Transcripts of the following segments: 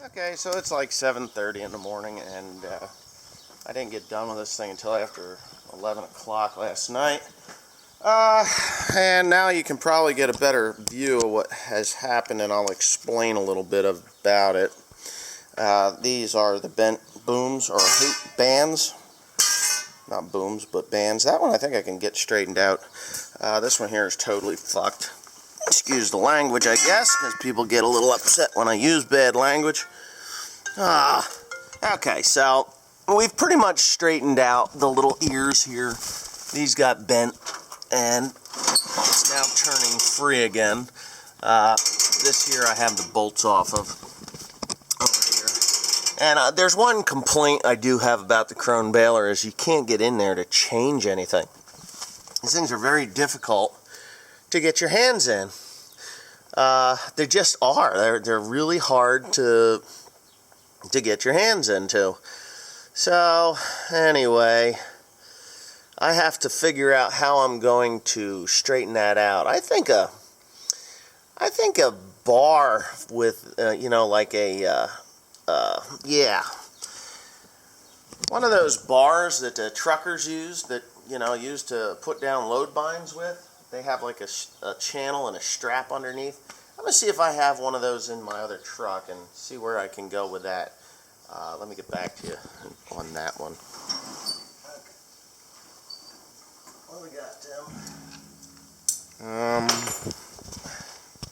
Okay, so it's like 7:30 in the morning, and I didn't get done with this thing until after 11 o'clock last night. And now you can probably get a better view of what has happened, and I'll explain a little bit about it. These are the bent booms, or hoop bands. Not booms, but bands. That one I think I can get straightened out. This one here is totally fucked. Excuse the language, I guess, because people get a little upset when I use bad language. Okay, so we've pretty much straightened out the little ears here. These got bent, and it's now turning free again. This here I have the bolts off of over here. And there's one complaint I do have about the Krone baler is you can't get in there to change anything. These things are very difficult to get your hands in. They just are. They're really hard to get your hands into. So anyway, I have to figure out how I'm going to straighten that out. I think a bar with like a one of those bars that the truckers use that use to put down load binds with. They have like a channel and a strap underneath. I'm going to see if I have one of those in my other truck and see where I can go with that. Let me get back to you on that one. Okay. What do we got, Tim?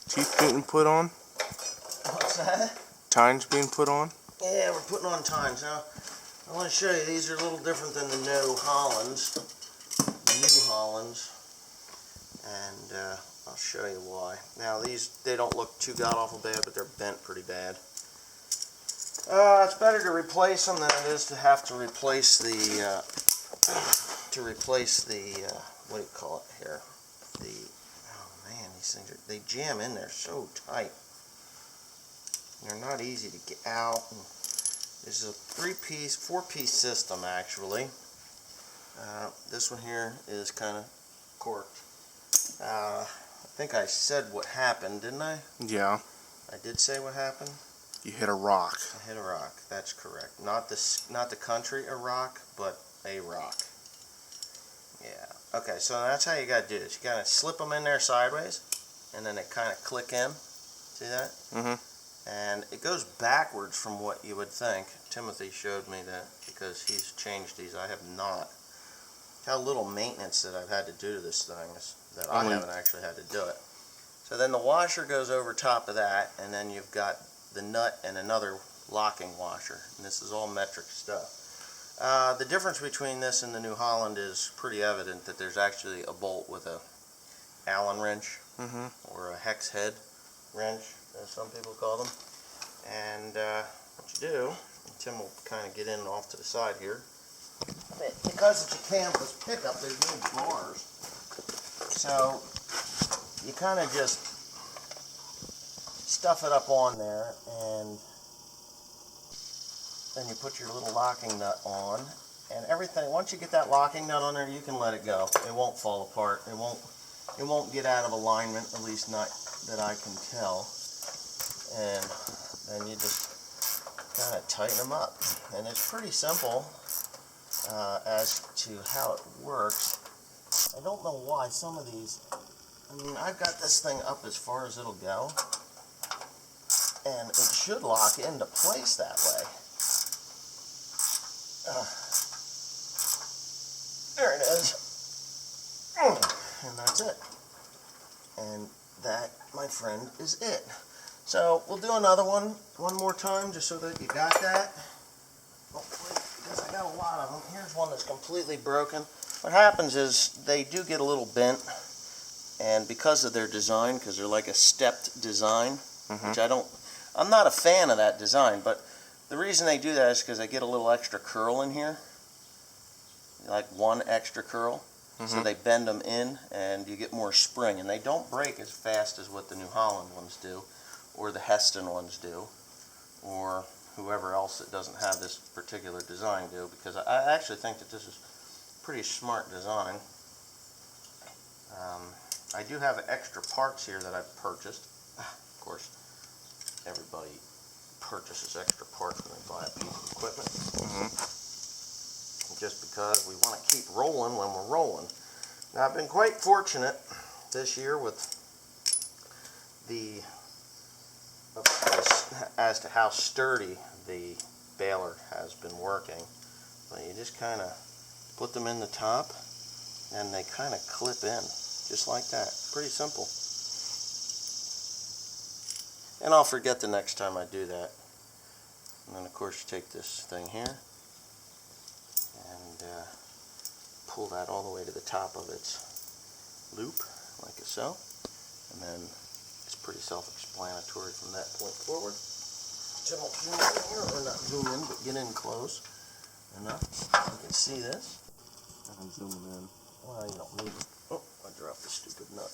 Teeth being put on. What's that? Tines being put on. Yeah, we're putting on tines. Now, I want to show you, these are a little different than the New Hollands. And I'll show you why. Now they don't look too god-awful bad, but they're bent pretty bad. It's better to replace them than it is to have to replace the, what do you call it here? Oh man, these things they jam in there so tight. They're not easy to get out. And this is a 4-piece system actually. This one here is kind of corked. I think I said what happened, didn't I? Yeah. I did say what happened? You hit a rock. I hit a rock, that's correct. Not the country a rock, but a rock. Yeah. Okay, so that's how you got to do this. You got to slip them in there sideways, and then they kind of click in. See that? Mm-hmm. And it goes backwards from what you would think. Timothy showed me that because he's changed these. I have not. How little maintenance that I've had to do to this thing is that I haven't actually had to do it. So then the washer goes over top of that, and then you've got the nut and another locking washer. And this is all metric stuff. The difference between this and the New Holland is pretty evident that there's actually a bolt with a Allen wrench or a hex head wrench, as some people call them. And what you do, and Tim will kind of get in and off to the side here. Because it's a canvas pickup, there's no bars. So you kind of just stuff it up on there, and then you put your little locking nut on, and everything. Once you get that locking nut on there, you can let it go. It won't fall apart. It won't get out of alignment, at least not that I can tell. And then you just kind of tighten them up, and it's pretty simple as to how it works. I don't know why some of these. I mean, I've got this thing up as far as it'll go, and it should lock into place that way. There it is. And that's it. And that, my friend, is it. So we'll do another one more time just so that you got that. Hopefully, because I got a lot of them. Here's one that's completely broken. What happens is they do get a little bent, and because of their design, because they're like a stepped design, which I'm not a fan of that design, but the reason they do that is because they get a little extra curl in here, like one extra curl, so they bend them in, and you get more spring, and they don't break as fast as what the New Holland ones do, or the Heston ones do, or whoever else that doesn't have this particular design do, because I actually think that this is pretty smart design. I do have extra parts here that I've purchased. Of course, everybody purchases extra parts when they buy a piece of equipment. Just because we want to keep rolling when we're rolling. Now, I've been quite fortunate this year with as to how sturdy the baler has been working. But you just kind of put them in the top and they kind of clip in just like that. Pretty simple. And I'll forget the next time I do that. And then of course you take this thing here and pull that all the way to the top of its loop like so. And then it's pretty self-explanatory from that point forward. Jim will zoom in here, or not zoom in, but get in close enough. You can see this. I'm zooming in. Well, you don't need it. Oh, I dropped the stupid nut.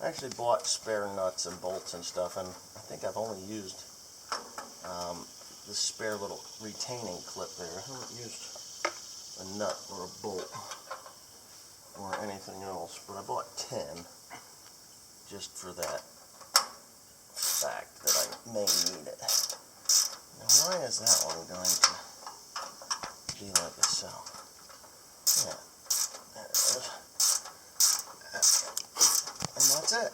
I actually bought spare nuts and bolts and stuff, and I think I've only used this spare little retaining clip there. I haven't used a nut or a bolt or anything else, but I bought 10 just for that fact that I may need it. Now, why is that one going to be like so? Yeah, there it is. And that's it.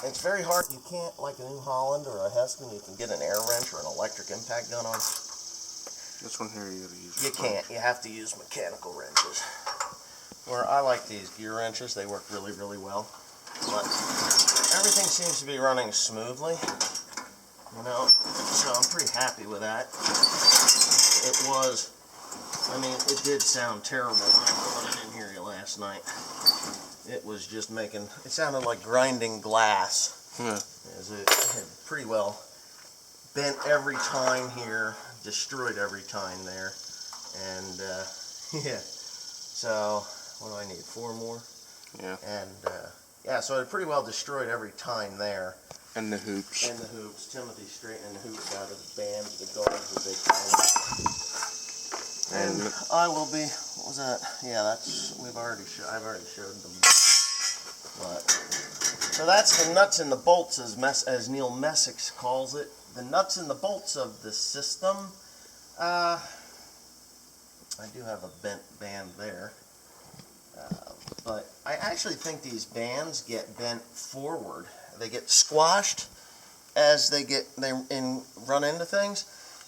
It's very hard. You can't, like a New Holland or a Heston, you can get an air wrench or an electric impact gun on. This one here you gotta use. You can't. You have to use mechanical wrenches. Where I like these gear wrenches, they work really, really well. But everything seems to be running smoothly, you know, so I'm pretty happy with that. It did sound terrible when I brought it in here last night. It was just it sounded like grinding glass. Yeah. It had pretty well bent every tine here, destroyed every tine there, and yeah, so what do I need, 4 more? Yeah. And yeah, so it pretty well destroyed every tine there. And the hoops. And the hoops. Timothy straightened the hoops out of the bands, the guards, the big thing. And I will be, what was that? Yeah, I've already showed them. But, so that's the nuts and the bolts, as Neil Messick calls it. The nuts and the bolts of the system. I do have a bent band there. But I actually think these bands get bent forward. They get squashed as they run into things,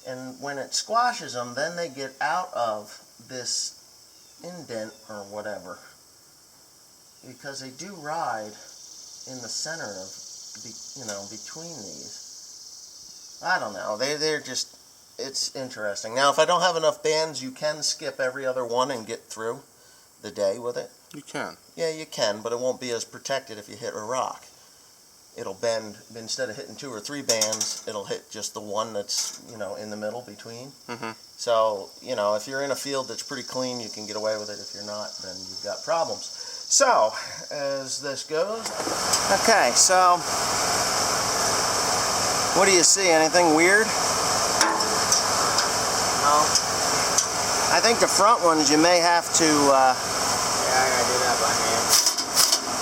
and when it squashes them, then they get out of this indent or whatever, because they do ride in the center of, between these. I don't know. They're just, it's interesting. Now, if I don't have enough bands, you can skip every other one and get through the day with it. You can. Yeah, you can, but it won't be as protected if you hit a rock. It'll bend, instead of hitting 2 or 3 bands, it'll hit just the one that's, in the middle between. So, if you're in a field that's pretty clean, you can get away with it. If you're not, then you've got problems. So, as this goes, okay, so, what do you see? Anything weird? No. I think the front ones you may have to, yeah, I gotta do that by hand.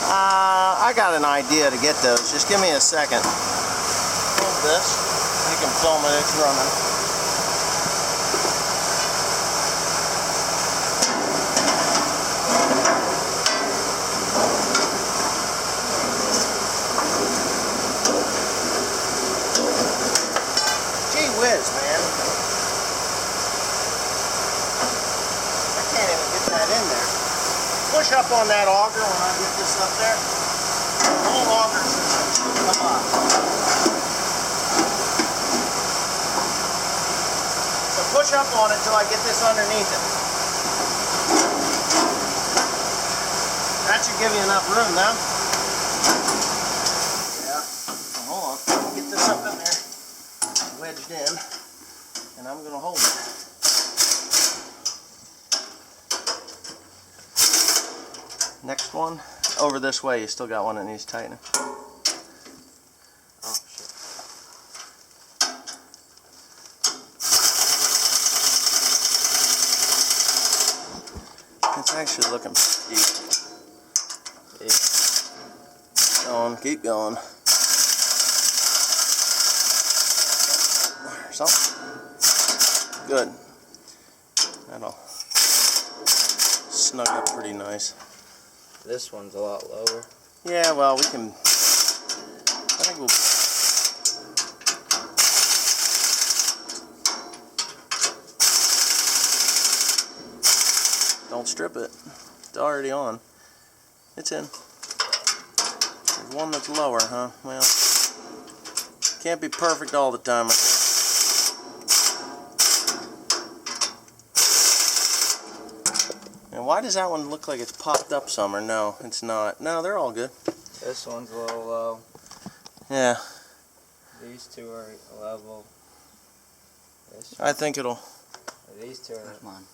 I got an idea to get those. Just give me a second. Hold this. You can film it. It's running. Gee whiz, man. I can't even get that in there. Push up on that auger when I get this up there. The whole auger system should come up. So push up on it till I get this underneath it. That should give you enough room now. Yeah. So hold on. Let me get this up in there. Wedged in. And I'm going to hold it. Next one, over this way, you still got one that needs tightening. Oh, shit. It's actually looking deep. Keep going. something. Good. That'll snug up pretty nice. This one's a lot lower. Yeah, well, we can... I think we'll... Don't strip it. It's already on. It's in. There's one that's lower, huh? Well, can't be perfect all the time. And why does that one look like it's popped up some? Or no, it's not. No, they're all good. This one's a little low. Yeah. These two are level. I think it'll... These two are mine.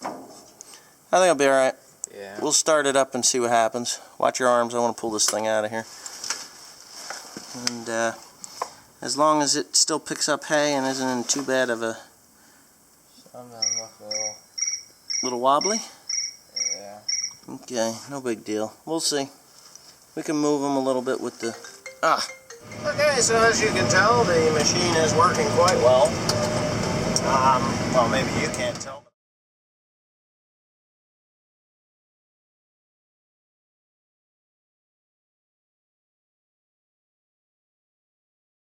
I think it'll be alright. Yeah. We'll start it up and see what happens. Watch your arms. I want to pull this thing out of here. And as long as it still picks up hay and isn't in too bad of a... Some of them look a little wobbly? Yeah. Okay, no big deal. We'll see. We can move them a little bit with the... Okay, so as you can tell, the machine is working quite well. Well, maybe you can't tell.